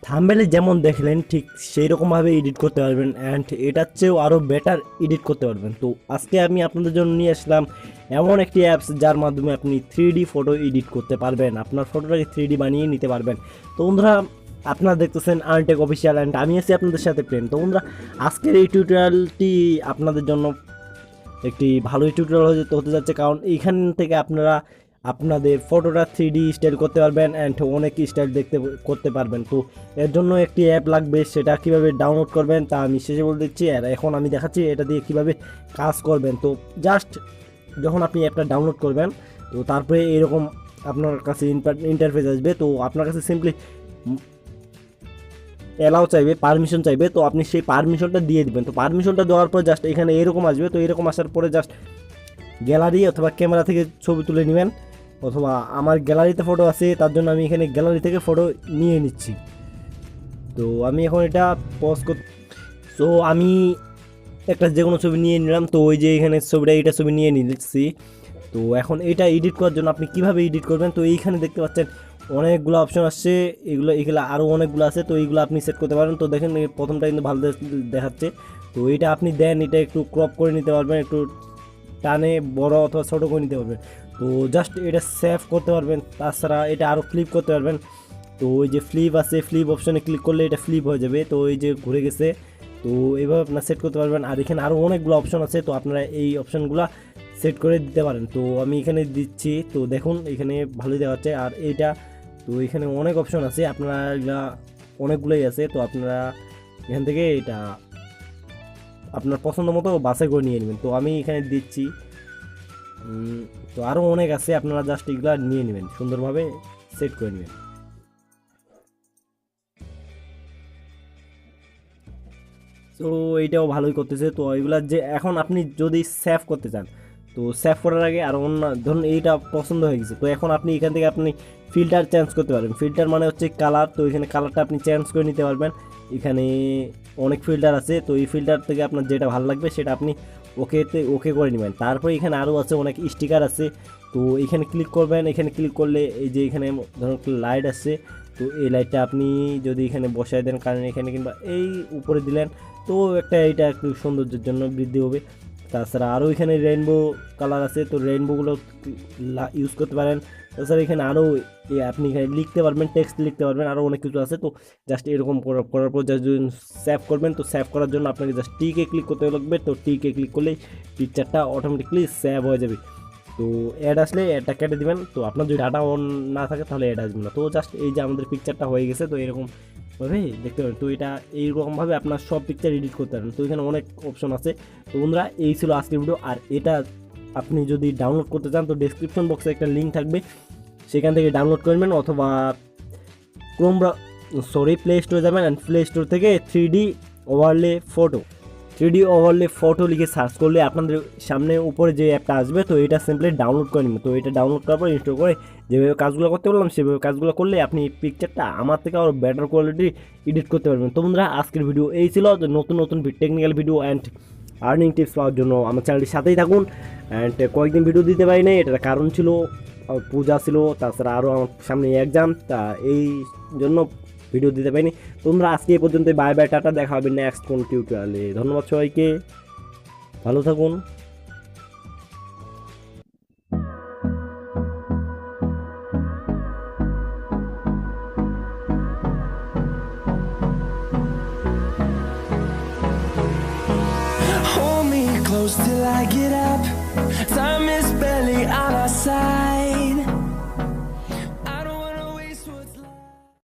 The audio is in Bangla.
থাম্বনেলে যেমন দেখলেন ঠিক সেই রকমভাবে এডিট করতে পারবেন, অ্যান্ড এটার চেয়েও আরও বেটার এডিট করতে পারবেন। তো আজকে আমি আপনাদের জন্য নিয়ে আসলাম এমন একটি অ্যাপস যার মাধ্যমে আপনি 3D ফটো এডিট করতে পারবেন, আপনার ফটোটাকে 3D বানিয়ে নিতে পারবেন। তো বন্ধুরা, আপনারা দেখতেছেন আর্টেক অফিসিয়াল, অ্যান্ড আমি আছি আপনাদের সাথে প্রেম। তো বন্ধুরা, আজকের এই টিউটোরিয়ালটি আপনাদের জন্য একটি ভালো টিউটোরিয়াল হতে যাচ্ছে, কারণ এইখান থেকে আপনারা আপনাদের ফটোটা 3D স্টাইল করতে পারবেন অ্যান্ড অনেক স্টাইল করতে পারবেন। তো এর জন্য একটি অ্যাপ লাগবে, সেটা কিভাবে ডাউনলোড করবেন তা আমি শেষে বলে দিচ্ছি, আর এখন আমি দেখাচ্ছি এটা দিয়ে কিভাবে কাজ করবেন। তো জাস্ট যখন আপনি অ্যাপটা ডাউনলোড করবেন, তো তারপরে এরকম আপনার কাছে ইন্টারফেস আসবে। তো আপনার কাছে সিম্পলি অ্যালাউ চাইবে, পারমিশন চাইবে, তো আপনি সেই পারমিশনটা দিয়ে দিবেন। তো পারমিশনটা দেওয়ার পর জাস্ট এখানে এরকম আসবে। তো এরকম আসার পরে জাস্ট গ্যালারি অথবা ক্যামেরা থেকে ছবি তুলে নেবেন, অথবা আমার গ্যালারিতে ফটো আছে তার জন্য আমি এখানে গ্যালারি থেকে ফটো নিয়ে নিচ্ছি। তো আমি এখন এটা পজ কর, সো আমি একটা যে কোনো ছবি নিয়ে নিলাম। তো ওই যে এখানে ছবিটা, এইটা ছবি নিয়ে নিচ্ছি। তো এখন এটা এডিট করার জন্য আপনি কিভাবে এডিট করবেন, তো এইখানে দেখতে পাচ্ছেন অনেকগুলো অপশন আসছে, এগুলো আরও অনেকগুলো আছে। তো এইগুলো আপনি সেট করতে পারেন। তো দেখেন প্রথমটা কিন্তু ভালো দেখাচ্ছে। তো এইটা আপনি দেন, এটা একটু ক্রপ করে নিতে পারবেন, একটু টানে বড় অথবা ছোটো করে নিতে পারবেন। তো জাস্ট এটা সেভ করতে পারবেন। তাছাড়া এটা আরও ফ্লিপ করতে পারবেন। তো ওই যে ফ্লিপ আছে, ফ্লিপ অপশনে ক্লিক করলে এটা ফ্লিপ হয়ে যাবে। তো এই যে ঘুরে গেছে, তো এইভাবে আপনার সেট করতে পারবেন। আর এখানে আরও অনেকগুলো অপশন আছে, তো আপনারা এই অপশনগুলো সেট করে দিতে পারেন। তো আমি এখানে দিচ্ছি, তো দেখুন এখানে ভালোই দেখাচ্ছে। আর এইটা, তো এখানে অনেক অপশন আছে, আপনারা এগুলা অনেকগুলোই আছে। তো আপনারা এখান থেকে এটা আপনার পছন্দ মতো বাছাই করে নিয়ে নেবেন। তো আমি এখানে দিচ্ছি। তো আরও অনেক আছে, আপনারা জাস্ট এগুলো নিয়ে নেবেন, সুন্দরভাবে সেট করে নেবেন। তো এইটাও ভালোই করতেছে। তো এগুলা যে এখন আপনি যদি সেভ করতে চান, তো সেভ করার আগে আর অন্য ধরুন এইটা পছন্দ হয়ে গেছে, তো এখন আপনি এখান থেকে আপনি ফিল্টার চেঞ্জ করতে পারবেন। ফিল্টার মানে হচ্ছে কালার। তো এখানে কালারটা আপনি চেঞ্জ করে নিতে পারবেন। এখানে অনেক ফিল্টার আছে, তো এই ফিল্টার থেকে আপনার যেটা ভালো লাগবে সেটা আপনি ওকে করে নেবেন। তারপরে এখানে আরও আছে, অনেক স্টিকার আছে। তো এখানে ক্লিক করবেন, এখানে ক্লিক করলে এই যে এখানে ধরুন লাইট আছে, তো এই লাইটটা আপনি যদি এখানে বসায় দেন, কারণ এখানে কিংবা এই উপরে দিলেন, তো এটা একটু সৌন্দর্যের জন্য বৃদ্ধি হবে। তাছাড়া আরও এখানে রেইনবো কালার আছে, তো রেইনবোগুলো ইউজ করতে পারেন। তাছাড়া এখানে আরও আপনি এখানে লিখতে পারবেন, টেক্সট লিখতে পারবেন, আরও অনেক কিছু আছে। তো জাস্ট এরকম করার পর জাস্ট যদি সেভ করবেন, তো সেভ করার জন্য আপনাকে জাস্ট টিকে ক্লিক করতে লাগবে। তো টিকে ক্লিক করলেই পিকচারটা অটোমেটিকলি সেভ হয়ে যাবে। তো অ্যাড আসলে অ্যাডটা কেটে দেবেন। তো আপনার যদি ডাটা অন না থাকে তাহলে অ্যাড আসবে না। তো জাস্ট এই যে আমাদের পিকচারটা হয়ে গেছে, তো এরকম ভাবে দেখতে পারেন। তো এটা এইরকমভাবে আপনার সব পিকচার এডিট করতে পারেন। তো এখানে অনেক অপশন আছে। তো বন্ধুরা, এই ছিল আজকের ভিডিও। আর এটা আপনি যদি ডাউনলোড করতে চান, তো ডেসক্রিপশন বক্সে একটা লিঙ্ক থাকবে, সেখান থেকে ডাউনলোড করবেন, অথবা প্লে স্টোরে যাবেন, অ্যান্ড প্লে স্টোর থেকে 3D ওভারলে ফটো লিখে সার্চ করলে আপনাদের সামনে উপরে যে অ্যাপটা আসবে, তো এটা সিম্পলি ডাউনলোড করে নেবেন। তো এটা ডাউনলোড করার পর ইনস্টল করে যেভাবে কাজগুলো করতে বললাম সেভাবে কাজগুলো করলে আপনি পিকচারটা আমার থেকে আরও বেটার কোয়ালিটি এডিট করতে পারবেন। তো বন্ধুরা, আজকের ভিডিও এই ছিল। নতুন technical video and earning tips পাওয়ার জন্য আমার চ্যানেলটির সাথেই থাকুন। অ্যান্ড কয়েকদিন ভিডিও দিতে পারি নাই, এটার কারণ ছিল পূজা ছিল, তাছাড়া আরও আমার সামনে এক্সাম, তা এই জন্য ভিডিও দিতে পারিনি। তোমরা আজকে এই পর্যন্ত, বাই বাই, টাটা, দেখা হবে নেক্সট কোন টিউটোরিয়ালে। ধন্যবাদ সবাইকে, ভালো থাকুন। Hold me close till I get up. Time is barely on our side.